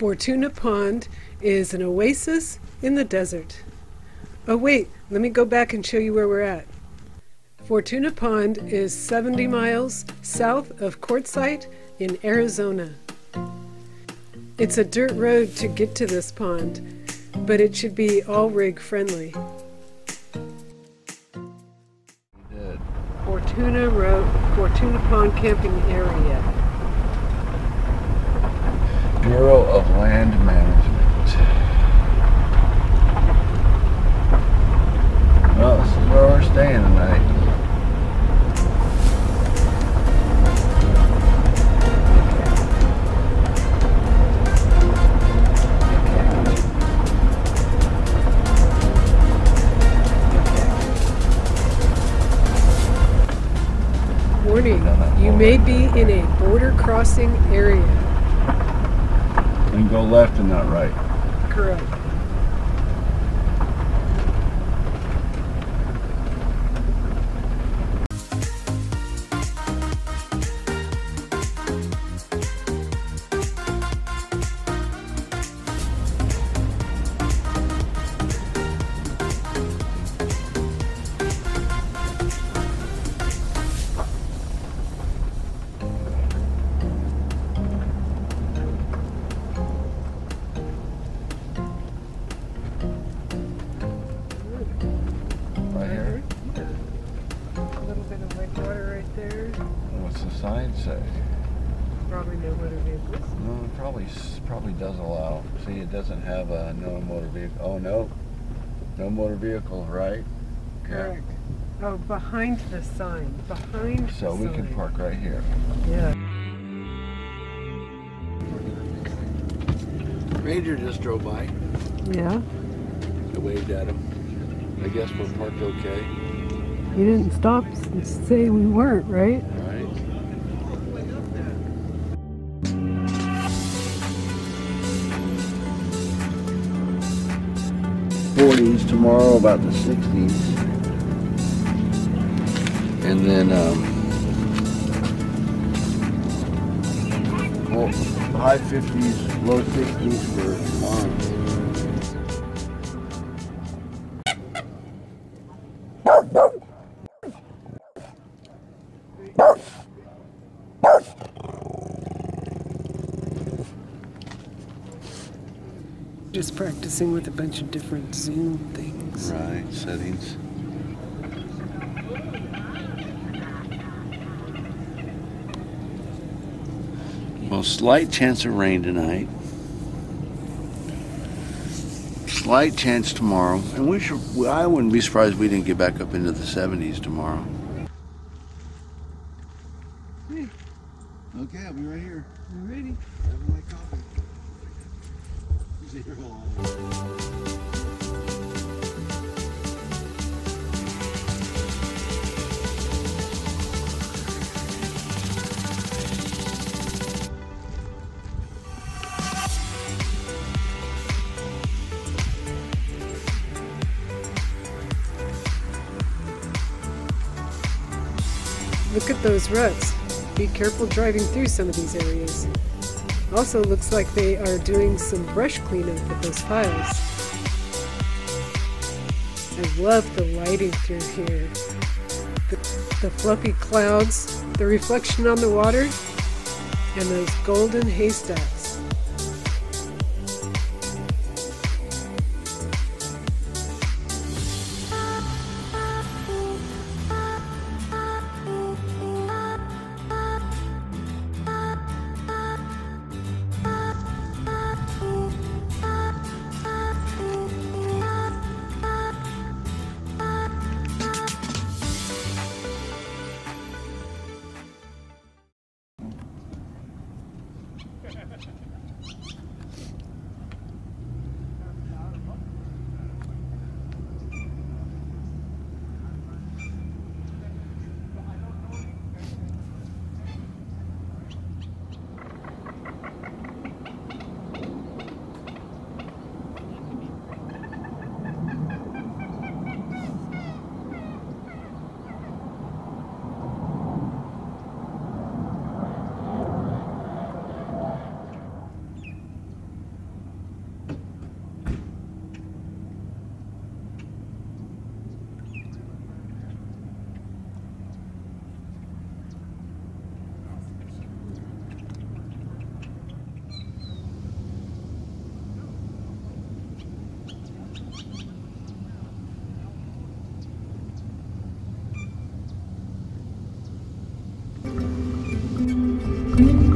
Fortuna Pond is an oasis in the desert. Oh wait, let me go back and show you where we're at. Fortuna Pond is 70 miles south of Quartzsite in Arizona. It's a dirt road to get to this pond, but it should be all-rig friendly. Fortuna Pond camping area. Bureau of Land Management. Well, this is where we're staying tonight. Warning, you may be in a border crossing area. And go left and not right. Correct. What's the sign say? Probably no motor vehicles. No, it probably does allow. See, it doesn't have a no motor vehicle. Oh no, no motor vehicles, right? Correct. Yeah. Oh, behind the sign. Behind the sign. So we can park right here. Yeah. Ranger just drove by. Yeah. I waved at him. I guess we're parked okay. You didn't stop and say we weren't, right? Right. 40s tomorrow, about the 60s, and then well, high 50s, low 60s for tomorrow. Just practicing with a bunch of different zoom things. Right, settings. Well, slight chance of rain tonight. Slight chance tomorrow. And I wouldn't be surprised if we didn't get back up into the 70s tomorrow. Hey. Okay, I'll be right here. You ready? Having my coffee. Look at those ruts. Be careful driving through some of these areas. Also looks like they are doing some brush cleanup with those piles. I love the lighting through here. The fluffy clouds, the reflection on the water, and those golden haystacks. Bye.